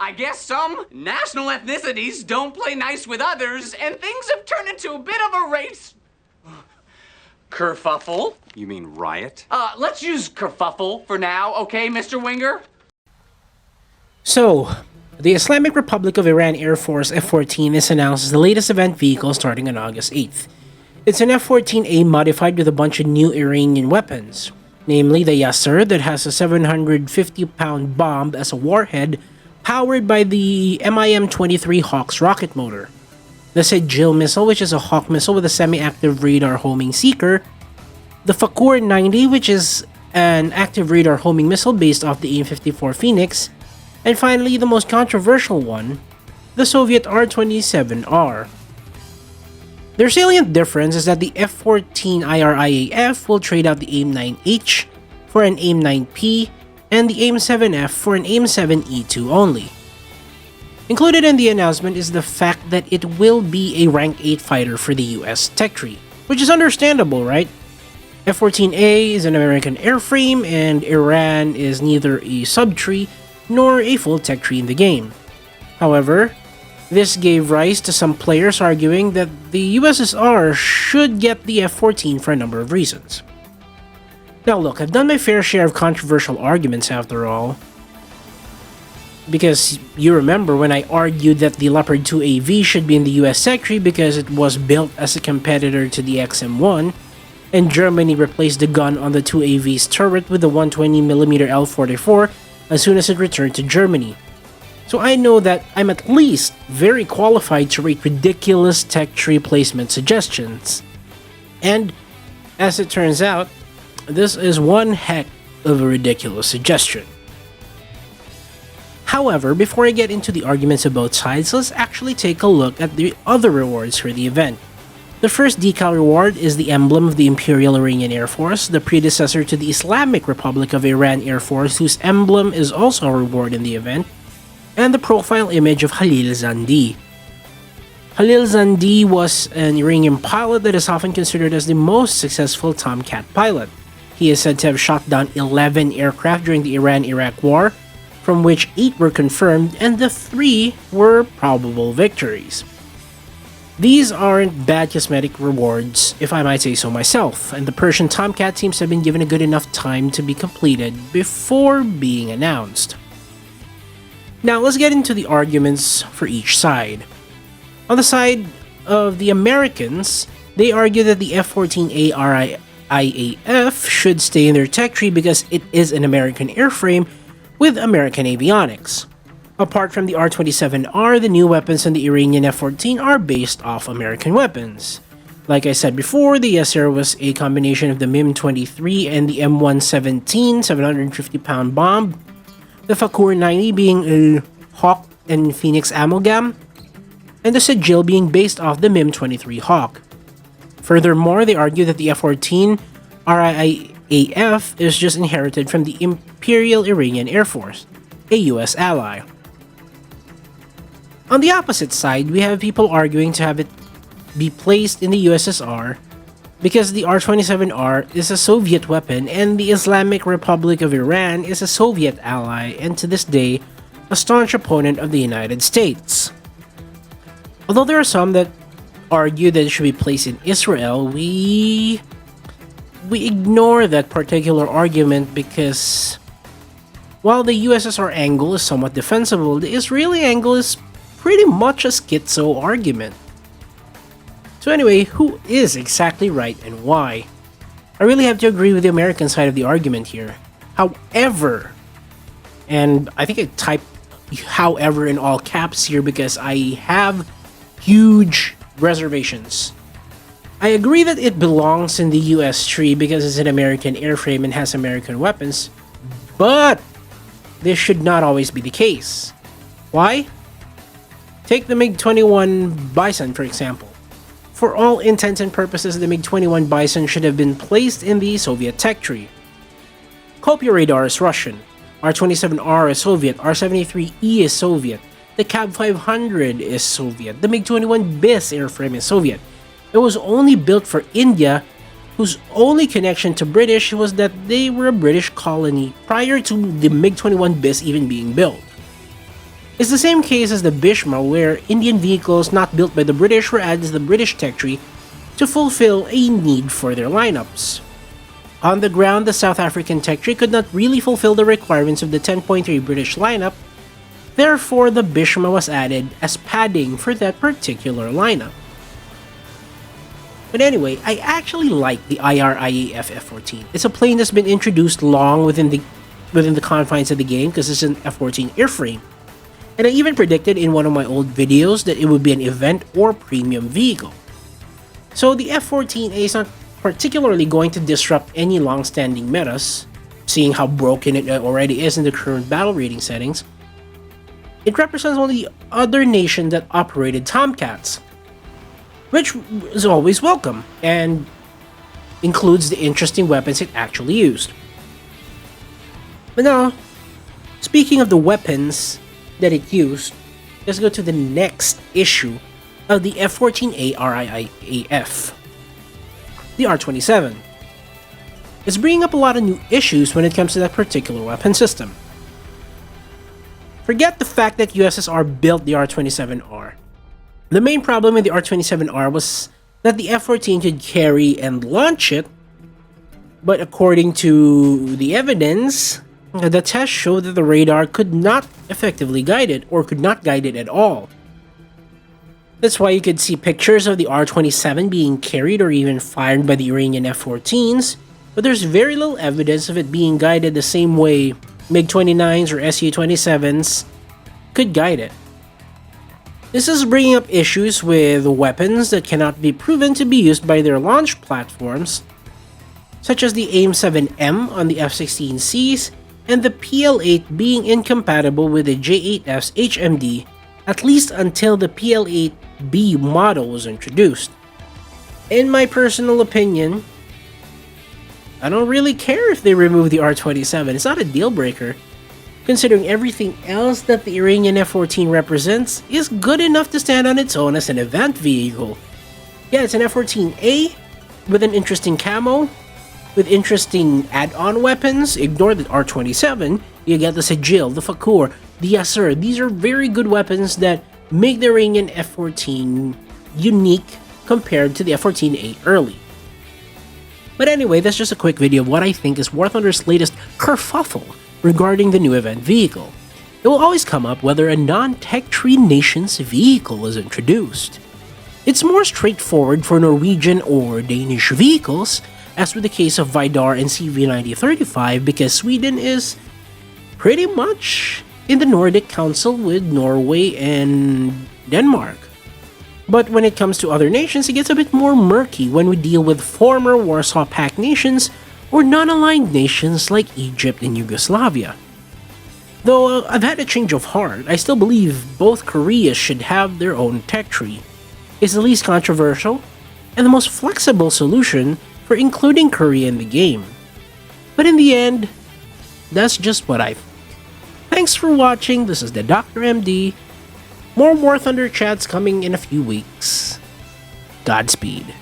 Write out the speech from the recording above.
I guess some national ethnicities don't play nice with others, and things have turned into a bit of a race. Kerfuffle. You mean riot? Let's use kerfuffle for now, okay, Mr. Winger? So, the Islamic Republic of Iran Air Force F-14 is announced as the latest event vehicle starting on August 8th. It's an F-14A modified with a bunch of new Iranian weapons, namely the Yasser that has a 750-pound bomb as a warhead powered by the MIM-23 Hawks rocket motor, the Sejil missile, which is a Hawk missile with a semi-active radar homing seeker, the Fakur 90, which is an active radar homing missile based off the AIM-54 Phoenix, and finally the most controversial one, the Soviet R-27R. Their salient difference is that the F-14 IRIAF will trade out the AIM-9H for an AIM-9P and the AIM-7F for an AIM-7E2 only. Included in the announcement is the fact that it will be a Rank 8 fighter for the US tech tree, which is understandable, right? F-14A is an American airframe and Iran is neither a sub-tree nor a full tech tree in the game. However, this gave rise to some players arguing that the USSR should get the F-14 for a number of reasons. Now look, I've done my fair share of controversial arguments after all, because you remember when I argued that the Leopard 2 AV should be in the US tech tree because it was built as a competitor to the XM1, and Germany replaced the gun on the 2AV's turret with the 120mm L44 as soon as it returned to Germany. So I know that I'm at least very qualified to rate ridiculous tech tree placement suggestions. And as it turns out, this is one heck of a ridiculous suggestion. However, before I get into the arguments of both sides, let's actually take a look at the other rewards for the event. The first decal reward is the emblem of the Imperial Iranian Air Force, the predecessor to the Islamic Republic of Iran Air Force, whose emblem is also a reward in the event, and the profile image of Khalil Zandi. Khalil Zandi was an Iranian pilot that is often considered as the most successful Tomcat pilot. He is said to have shot down 11 aircraft during the Iran-Iraq War, from which 8 were confirmed and the 3 were probable victories. These aren't bad cosmetic rewards, if I might say so myself, and the Persian Tomcat seems to have been given a good enough time to be completed before being announced. Now let's get into the arguments for each side. On the side of the Americans, they argue that the F-14A IAF should stay in their tech tree because it is an American airframe with American avionics. Apart from the R-27R, the new weapons in the Iranian F-14 are based off American weapons. Like I said before, the Yasser was a combination of the MIM-23 and the M117 750-pound bomb, the Fakur 90 being a Hawk and Phoenix amalgam, and the Sejil being based off the MIM-23 Hawk. Furthermore, they argue that the F-14 RIAF is just inherited from the Imperial Iranian Air Force, a US ally. On the opposite side, we have people arguing to have it be placed in the USSR because the R-27R is a Soviet weapon and the Islamic Republic of Iran is a Soviet ally and to this day, a staunch opponent of the United States. Although there are some that argue that it should be placed in Israel, we ignore that particular argument because while the USSR angle is somewhat defensible, the Israeli angle is pretty much a schizo argument. So anyway, who is exactly right and why? I really have to agree with the American side of the argument here. However, and I think I typed however in all caps here because I have huge reservations. I agree that it belongs in the US tree because it's an American airframe and has American weapons, but this should not always be the case. Why? Take the MiG-21 Bison for example. For all intents and purposes, the MiG-21 Bison should have been placed in the Soviet tech tree. Kopya radar is Russian, R-27R is Soviet, R-73E is Soviet, the CAB 500 is Soviet, the MiG-21 BIS airframe is Soviet. It was only built for India, whose only connection to British was that they were a British colony prior to the MiG-21 BIS even being built. It's the same case as the Bhishma, where Indian vehicles not built by the British were added to the British tech tree to fulfill a need for their lineups. On the ground, the South African tech tree could not really fulfill the requirements of the 10.3 British lineup, therefore the Bhishma was added as padding for that particular lineup. But anyway, I actually like the IRIAF F-14. It's a plane that's been introduced long within the confines of the game because it's an F-14 airframe. And I even predicted in one of my old videos that it would be an event or premium vehicle. So the F-14A is not particularly going to disrupt any long-standing metas, seeing how broken it already is in the current battle rating settings. It represents only the other nation that operated Tomcats, which is always welcome, and includes the interesting weapons it actually used. But now, speaking of the weapons that it used, let's go to the next issue of the F-14A RIAF, the R-27. It's bringing up a lot of new issues when it comes to that particular weapon system. Forget the fact that USSR built the R-27R. The main problem with the R-27R was that the F-14 could carry and launch it, but according to the evidence, the tests showed that the radar could not effectively guide it, or could not guide it at all. That's why you could see pictures of the R-27 being carried or even fired by the Iranian F-14s, but there's very little evidence of it being guided the same way MiG-29s or Su-27s could guide it. This is bringing up issues with weapons that cannot be proven to be used by their launch platforms, such as the AIM-7M on the F-16Cs and the PL-8 being incompatible with the J-8F's HMD, at least until the PL-8B model was introduced. In my personal opinion, I don't really care if they remove the R-27. It's not a deal breaker, considering everything else that the Iranian F-14 represents is good enough to stand on its own as an event vehicle. Yeah, it's an F-14A with an interesting camo, with interesting add-on weapons. Ignore the R-27, you get the Sigil, the Fakur, the Yasser. These are very good weapons that make the Iranian F-14 unique compared to the F-14A early. But anyway, that's just a quick video of what I think is War Thunder's latest kerfuffle regarding the new event vehicle. It will always come up whether a non-tech tree nation's vehicle is introduced. It's more straightforward for Norwegian or Danish vehicles, as with the case of Vidar and CV9035, because Sweden is pretty much in the Nordic Council with Norway and Denmark. But when it comes to other nations, it gets a bit more murky when we deal with former Warsaw Pact nations or non-aligned nations like Egypt and Yugoslavia. Though I've had a change of heart, I still believe both Koreas should have their own tech tree. It's the least controversial and the most flexible solution for including Korea in the game. But in the end, that's just what I think. Thanks for watching. This is the Dr. MD. More War Thunder chats coming in a few weeks. Godspeed.